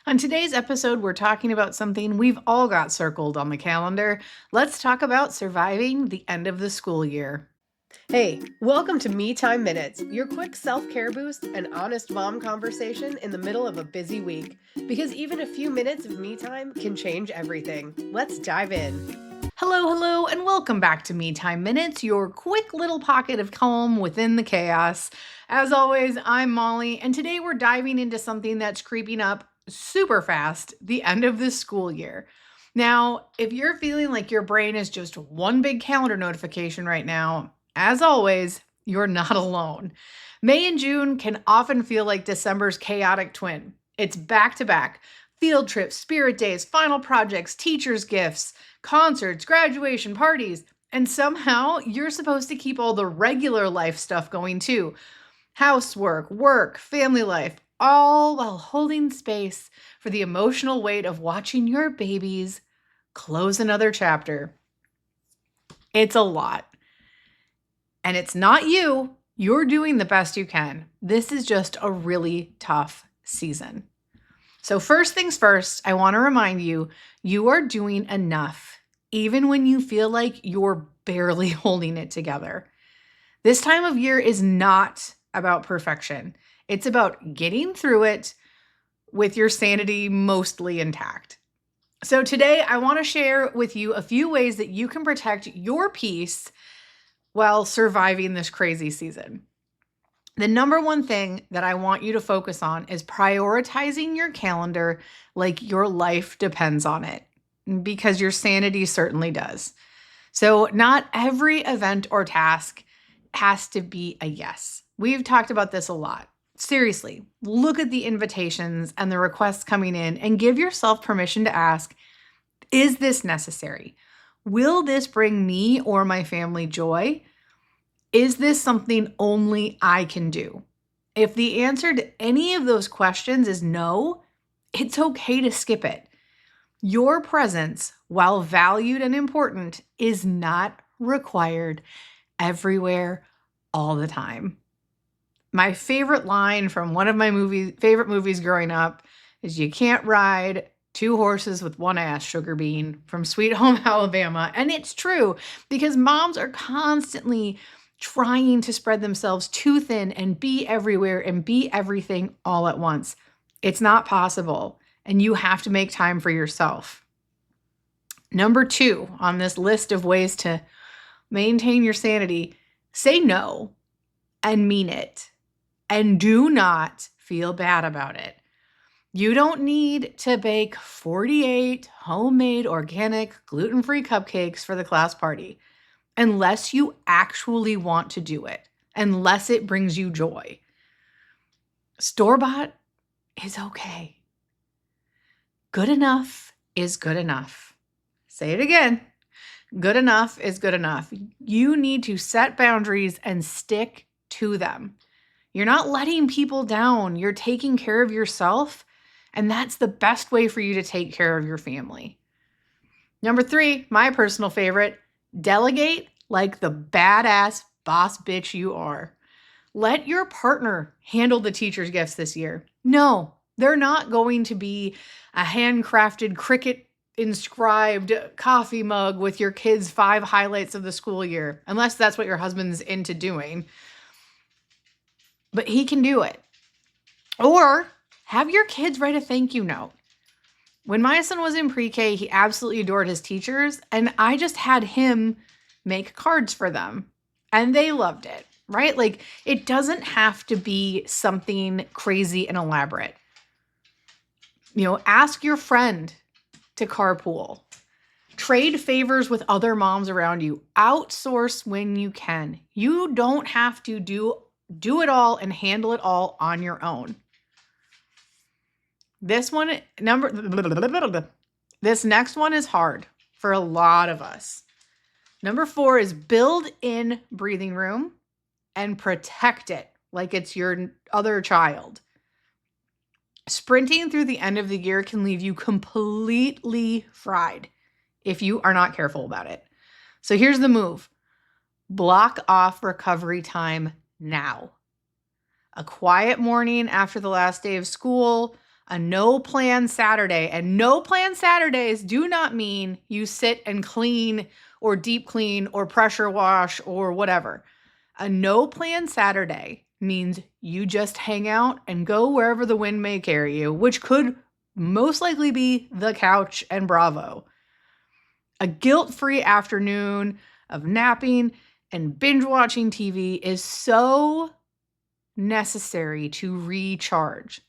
On today's episode, we're talking about something we've all got circled on the calendar. Let's talk about surviving the end of the school year. Hey, welcome to Me Time Minutes, your quick self care boost and honest mom conversation in the middle of a busy week. Because even a few minutes of me time can change everything. Let's dive in. Hello, and welcome back to Me Time Minutes, your quick little pocket of calm within the chaos. As always, I'm Molly, and today we're diving into something that's creeping up super fast, the end of this school year. Now, if you're feeling like your brain is just one big calendar notification right now, as always, you're not alone. May and June can often feel like December's chaotic twin. It's back to back field trips, spirit days, final projects, teachers' gifts, concerts, graduation parties, and somehow you're supposed to keep all the regular life stuff going too. Housework, work, family life, all while holding space for the emotional weight of watching your babies close another chapter. It's a lot. And it's not you. You're doing the best you can. This is just a really tough season. So first things first, I want to remind you, you are doing enough, even when you feel like you're barely holding it together. This time of year is not about perfection. It's about getting through it with your sanity mostly intact. So today, I want to share with you a few ways that you can protect your peace while surviving this crazy season. The number one thing that I want you to focus on is prioritizing your calendar like your life depends on it, because your sanity certainly does. So, not every event or task has to be a yes. We've talked about this a lot. Seriously, look at the invitations and the requests coming in and give yourself permission to ask, is this necessary? Will this bring me or my family joy? Is this something only I can do? If the answer to any of those questions is no, it's okay to skip it. Your presence, while valued and important, is not required everywhere all the time. My favorite line from one of my favorite movies growing up is "You can't ride two horses with one ass, sugar bean," from Sweet Home Alabama. And it's true, because moms are constantly trying to spread themselves too thin and be everywhere and be everything all at once. It's not possible, and you have to make time for yourself. Number 2 on this list of ways to maintain your sanity, say no and mean it, and do not feel bad about it. You don't need to bake 48 homemade, organic, gluten-free cupcakes for the class party unless you actually want to do it, unless it brings you joy. Store-bought is okay. Good enough is good enough. Say it again. Good enough is good enough. You need to set boundaries and stick to them. You're not letting people down. You're taking care of yourself, and that's the best way for you to take care of your family. Number 3, my personal favorite, delegate like the badass boss bitch you are. Let your partner handle the teacher's gifts this year. No, they're not going to be a handcrafted Cricut inscribed coffee mug with your kids' 5 highlights of the school year, unless that's what your husband's into doing. But he can do it. Or have your kids write a thank you note. When my son was in pre-K, he absolutely adored his teachers, and I just had him make cards for them, and they loved it, right? Like, it doesn't have to be something crazy and elaborate. Ask your friend to carpool. Trade favors with other moms around you. Outsource when you can. You don't have to do it all and handle it all on your own. This next one is hard for a lot of us. Number 4 is build in breathing room and protect it like it's your other child. Sprinting through the end of the year can leave you completely fried if you are not careful about it. So here's the move. Block off recovery time now. A quiet morning after the last day of school, A no plan Saturday. And no plan Saturdays do not mean you sit and clean or deep clean or pressure wash or whatever. A no plan Saturday means you just hang out and go wherever the wind may carry you, which could most likely be the couch and Bravo. A guilt-free afternoon of napping and binge watching TV is so necessary to recharge.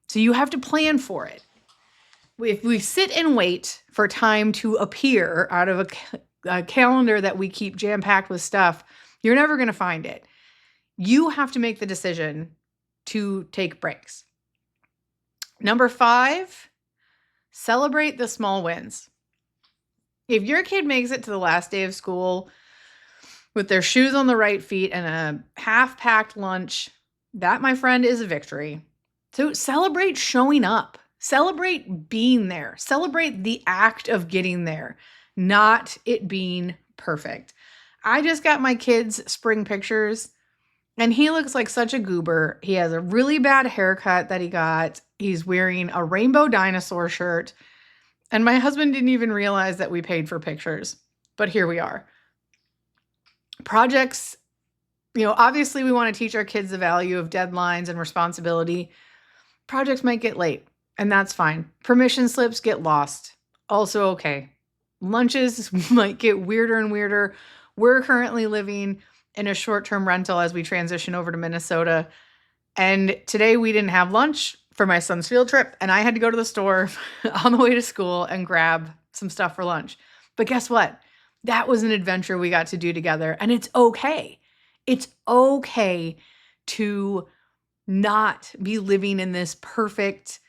So you have to plan for it. If we sit and wait for time to appear out of a calendar that we keep jam-packed with stuff, you're never going to find it. You have to make the decision to take breaks. Number 5, celebrate the small wins. If your kid makes it to the last day of school with their shoes on the right feet and a half-packed lunch, that, my friend, is a victory. So celebrate showing up. Celebrate being there. Celebrate the act of getting there, not it being perfect. I just got my kid's spring pictures, and he looks like such a goober. He has a really bad haircut that he got. He's wearing a rainbow dinosaur shirt, and my husband didn't even realize that we paid for pictures, but here we are. Projects, obviously we want to teach our kids the value of deadlines and responsibility. Projects might get late, and that's fine. Permission slips get lost. Also okay. Lunches might get weirder and weirder. We're currently living in a short-term rental as we transition over to Minnesota. And today we didn't have lunch for my son's field trip, and I had to go to the store on the way to school and grab some stuff for lunch. But guess what? That was an adventure we got to do together, and it's okay. It's okay to not be living in this perfect,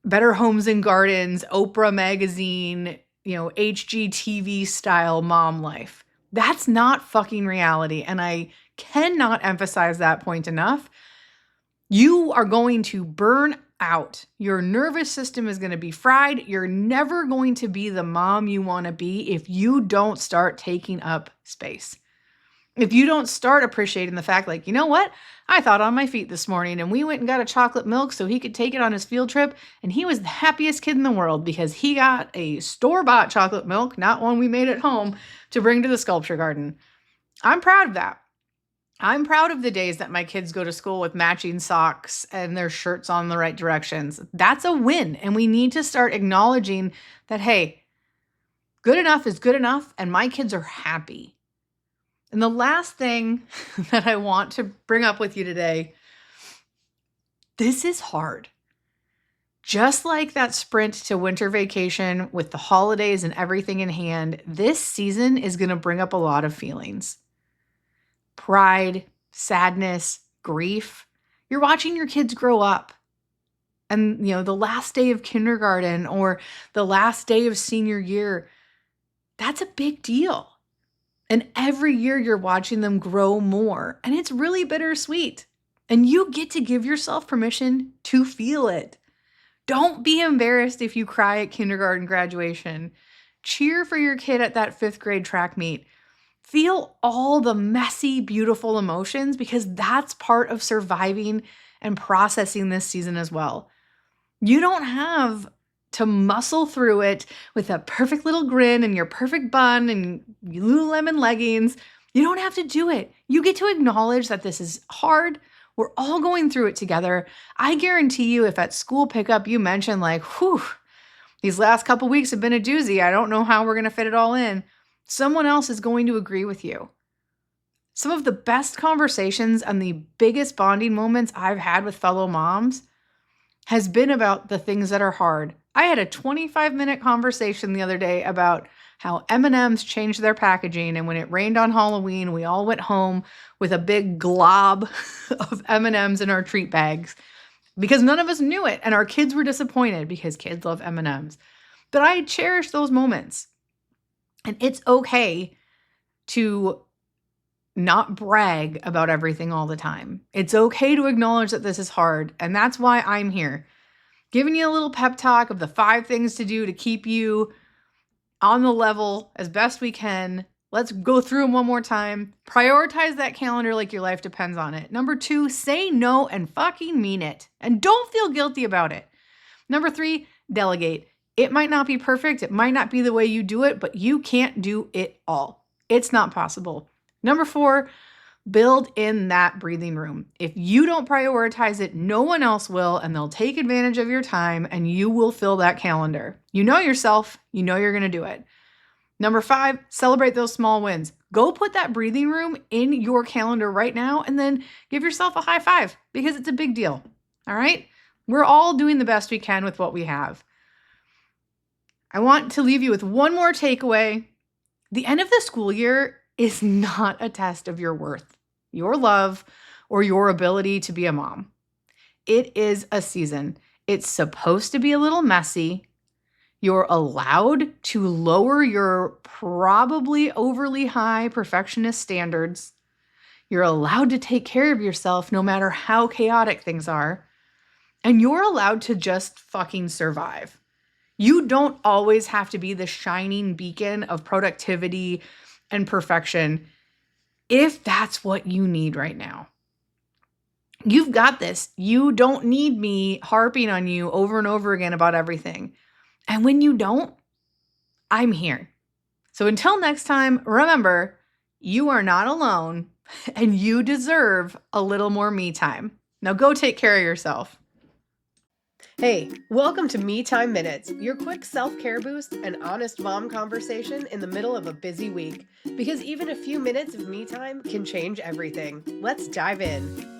Better Homes and Gardens, Oprah magazine, HGTV style mom life. That's not fucking reality. And I cannot emphasize that point enough. You are going to burn out. Your nervous system is going to be fried. You're never going to be the mom you want to be if you don't start taking up space. If you don't start appreciating the fact, like, you know what? I thought on my feet this morning and we went and got a chocolate milk so he could take it on his field trip. And he was the happiest kid in the world because he got a store-bought chocolate milk, not one we made at home, to bring to the sculpture garden. I'm proud of that. I'm proud of the days that my kids go to school with matching socks and their shirts on the right directions. That's a win. And we need to start acknowledging that, hey, good enough is good enough and my kids are happy. And the last thing that I want to bring up with you today, this is hard. Just like that sprint to winter vacation with the holidays and everything in hand, this season is going to bring up a lot of feelings. Pride, sadness, grief. You're watching your kids grow up. And, the last day of kindergarten or the last day of senior year, that's a big deal. And every year you're watching them grow more. And it's really bittersweet. And you get to give yourself permission to feel it. Don't be embarrassed if you cry at kindergarten graduation. Cheer for your kid at that 5th grade track meet. Feel all the messy, beautiful emotions because that's part of surviving and processing this season as well. You don't have to muscle through it with a perfect little grin and your perfect bun and Lululemon leggings. You don't have to do it. You get to acknowledge that this is hard. We're all going through it together. I guarantee you if at school pickup you mention like, these last couple weeks have been a doozy. I don't know how we're going to fit it all in. Someone else is going to agree with you. Some of the best conversations and the biggest bonding moments I've had with fellow moms has been about the things that are hard. I had a 25-minute conversation the other day about how M&Ms changed their packaging, and when it rained on Halloween, we all went home with a big glob of M&Ms in our treat bags because none of us knew it, and our kids were disappointed because kids love M&Ms. But I cherish those moments, and it's okay to not brag about everything all the time. It's okay to acknowledge that this is hard, and that's why I'm here. Giving you a little pep talk of the 5 things to do to keep you on the level as best we can Let's go through them one more time. Prioritize that calendar like your life depends on it. Number 2, say no and fucking mean it. And don't feel guilty about it. Number 3, delegate. It might not be perfect. It might not be the way you do it, but you can't do it all. It's not possible. Number 4, build in that breathing room. If you don't prioritize it, no one else will, and they'll take advantage of your time and you will fill that calendar. You know yourself, you know you're going to do it. Number 5, celebrate those small wins. Go put that breathing room in your calendar right now and then give yourself a high five because it's a big deal. All right? We're all doing the best we can with what we have. I want to leave you with one more takeaway. The end of the school year is not a test of your worth, your love, or your ability to be a mom. It is a season. It's supposed to be a little messy. You're allowed to lower your probably overly high perfectionist standards. You're allowed to take care of yourself no matter how chaotic things are. And you're allowed to just fucking survive. You don't always have to be the shining beacon of productivity and perfection if that's what you need right now. You've got this. You don't need me harping on you over and over again about everything. And when you don't, I'm here. So until next time, remember, you are not alone and you deserve a little more me time. Now go take care of yourself. Hey, welcome to Me Time Minutes, your quick self-care boost and honest mom conversation in the middle of a busy week. Because even a few minutes of me time can change everything. Let's dive in.